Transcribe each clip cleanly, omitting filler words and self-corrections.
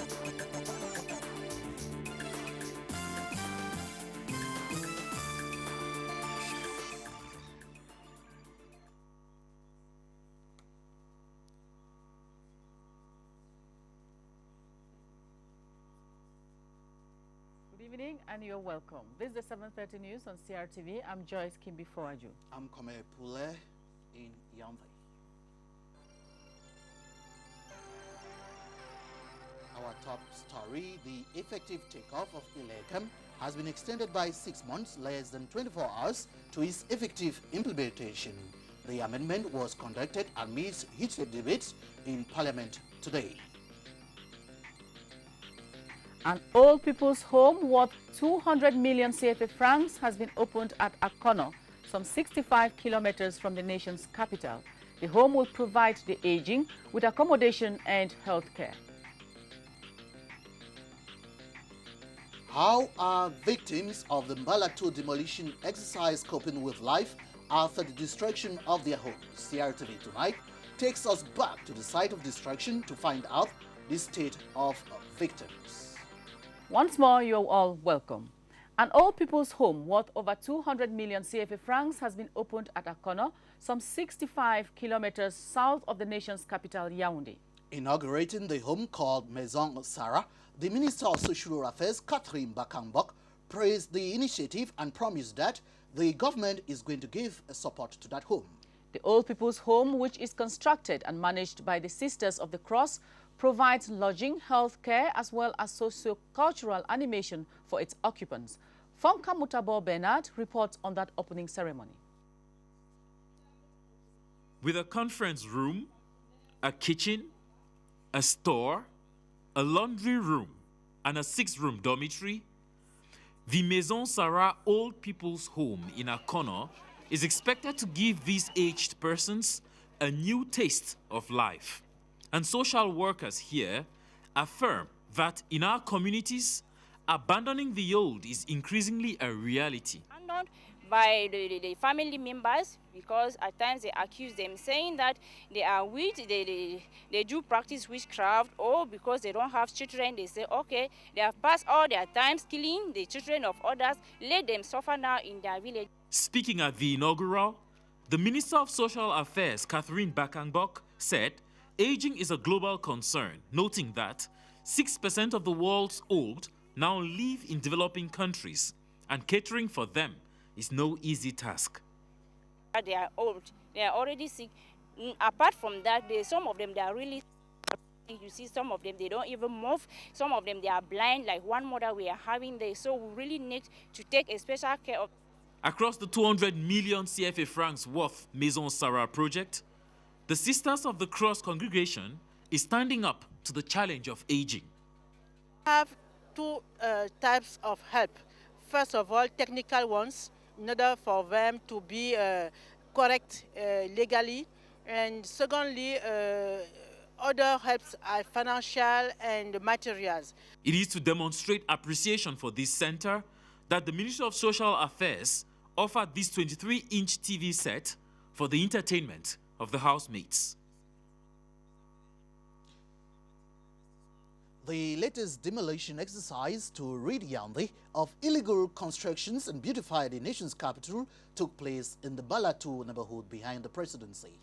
Good evening and you're welcome. This is the 7:30 news on CRTV. I'm Joyce Kimbi Foaju. I'm Kome Epule in Yaoundé. Our top story, the effective takeoff of Ilekam has been extended by 6 months, less than 24 hours, to its effective implementation. The amendment was conducted amidst heated debates in Parliament today. An old people's home worth 200 million CFA francs has been opened at Akono, some 65 kilometers from the nation's capital. The home will provide the aging with accommodation and health care. How are victims of the Mbala demolition exercise coping with life after the destruction of their homes? CRTV tonight takes us back to the site of destruction to find out the state of victims. Once more, you're all welcome. An old people's home worth over 200 million CFA francs has been opened at Akono, some 65 kilometers south of the nation's capital, Yaoundé. Inaugurating the home called Maison Sarah, the Minister of Social Affairs, Catherine Bakangbok, praised the initiative and promised that the government is going to give support to that home. The old people's home, which is constructed and managed by the Sisters of the Cross, provides lodging, health care, as well as socio-cultural animation for its occupants. Fonka Mutabo Bernard reports on that opening ceremony. With a conference room, a kitchen, a store, a laundry room, and a 6-room dormitory, the Maison Sarah Old People's Home in Akono is expected to give these aged persons a new taste of life. And social workers here affirm that in our communities, abandoning the old is increasingly a reality. Abandoned by the family members, because at times they accuse them, saying that they are weak, they do practice witchcraft, or because they don't have children, they say, okay, they have passed all their times killing the children of others, let them suffer now in their village. Speaking at the inaugural, the Minister of Social Affairs, Catherine Bakangbok, said aging is a global concern, noting that 6% of the world's old now live in developing countries, and catering for them is no easy task. They are old, they are already sick. Apart from that, some of them, they are really sick. You see some of them, they don't even move. Some of them, they are blind, like one mother we are having there. So we really need to take a special care of. Across the 200 million CFA francs worth Maison Sarah project, the Sisters of the Cross congregation is standing up to the challenge of aging. We have two types of help. First of all, technical ones, in order for them to be correct legally. And secondly, other helps are financial and materials. It is to demonstrate appreciation for this center that the Ministry of Social Affairs offered this 23-inch TV set for the entertainment of the housemates. The latest demolition exercise to rid Yaoundé of illegal constructions and beautify the nation's capital took place in the Balatu neighborhood behind the presidency.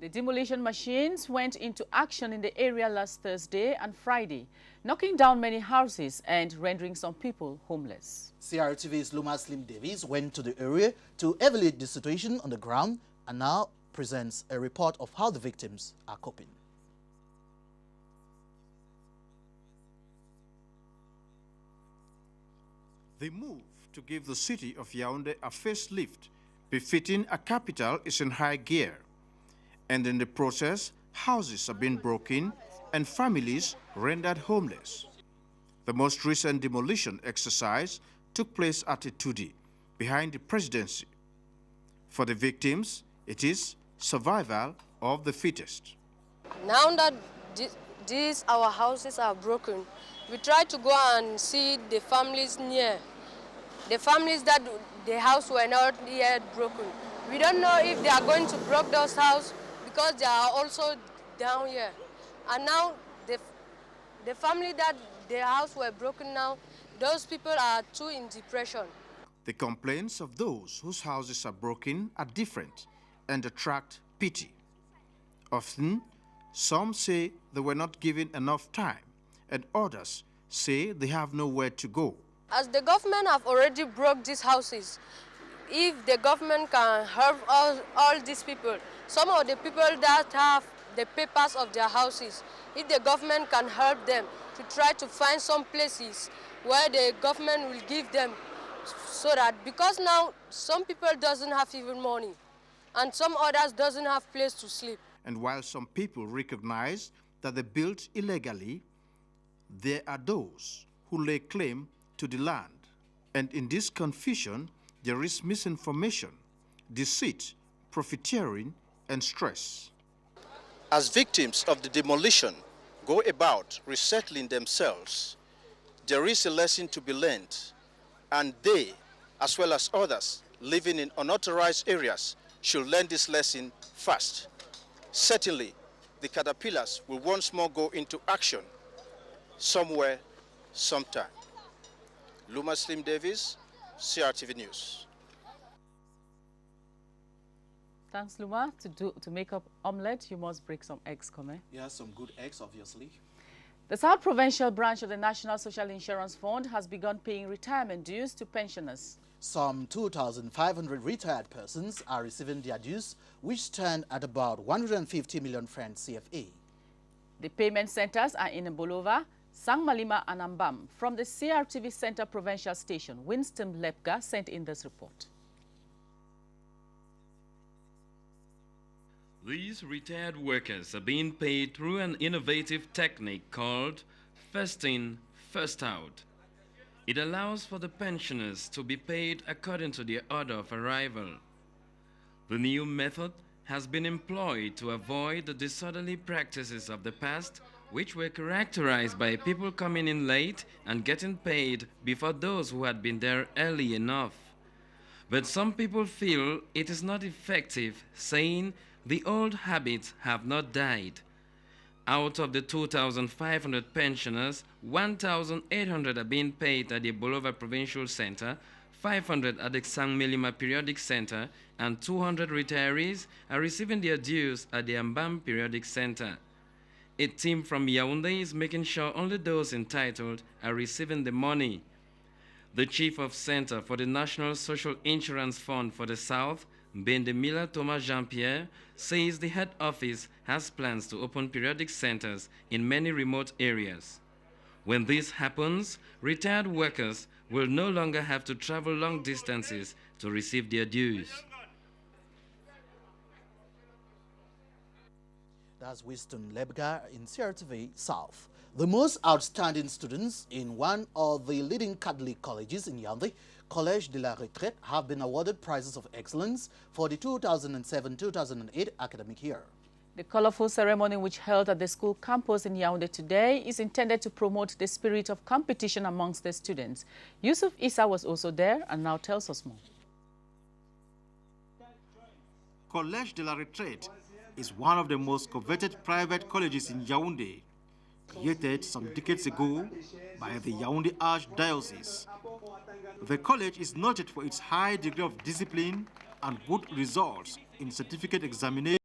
The demolition machines went into action in the area last Thursday and Friday, knocking down many houses and rendering some people homeless. CRTV's Luma Slim Davies went to the area to evaluate the situation on the ground and now presents a report of how the victims are coping. The move to give the city of Yaoundé a facelift befitting a capital is in high gear. And in the process, houses have been broken and families rendered homeless. The most recent demolition exercise took place at Epule, behind the presidency. For the victims, it is survival of the fittest. Now that these our houses are broken, we try to go and see the families near. The families that the house were not yet broken. We don't know if they are going to break those houses because they are also down here. And now The family that their house were broken now, those people are too in depression. The complaints of those whose houses are broken are different and attract pity. Often, some say they were not given enough time, and others say they have nowhere to go. As the government have already broke these houses, if the government can help all these people, some of the people that have the papers of their houses, if the government can help them to try to find some places where the government will give them, so that, because now some people doesn't have even money and some others doesn't have place to sleep. And while some people recognize that they built illegally, there are those who lay claim to the land. And in this confusion, there is misinformation, deceit, profiteering, and stress. As victims of the demolition go about resettling themselves, there is a lesson to be learned, and they, as well as others living in unauthorized areas, should learn this lesson fast. Certainly, the caterpillars will once more go into action somewhere, sometime. Luma Slim Davis, CRTV News. Thanks, Luma. To make up omelette, you must break some eggs, Kome. Yeah, some good eggs, obviously. The South Provincial branch of the National Social Insurance Fund has begun paying retirement dues to pensioners. Some 2,500 retired persons are receiving their dues, which stand at about 150 million francs CFA. The payment centers are in Bolova, Sangmalima and Ambam. From the CRTV Center Provincial Station, Winston Lepka sent in this report. These retired workers are being paid through an innovative technique called first in, first out. It allows for the pensioners to be paid according to their order of arrival. The new method has been employed to avoid the disorderly practices of the past, which were characterized by people coming in late and getting paid before those who had been there early enough. But some people feel it is not effective, saying the old habits have not died. Out of the 2,500 pensioners, 1,800 are being paid at the Bolova Provincial Center, 500 at the Sangmelima Periodic Center, and 200 retirees are receiving their dues at the Ambam Periodic Center. A team from Yaoundé is making sure only those entitled are receiving the money. The Chief of Center for the National Social Insurance Fund for the South, Bendemila Thomas Jean-Pierre, says the head office has plans to open periodic centers in many remote areas. When this happens, retired workers will no longer have to travel long distances to receive their dues. That's Winston Lebga in CRTV South. The most outstanding students in one of the leading Catholic colleges in Yaoundé, Collège de la Retraite, have been awarded prizes of excellence for the 2007-2008 academic year. The colorful ceremony, which held at the school campus in Yaoundé today, is intended to promote the spirit of competition amongst the students. Yusuf Issa was also there and now tells us more. Collège de la Retraite is one of the most coveted private colleges in Yaoundé, created some decades ago by the Yaoundé Archdiocese. The college is noted for its high degree of discipline and good results in certificate examinations.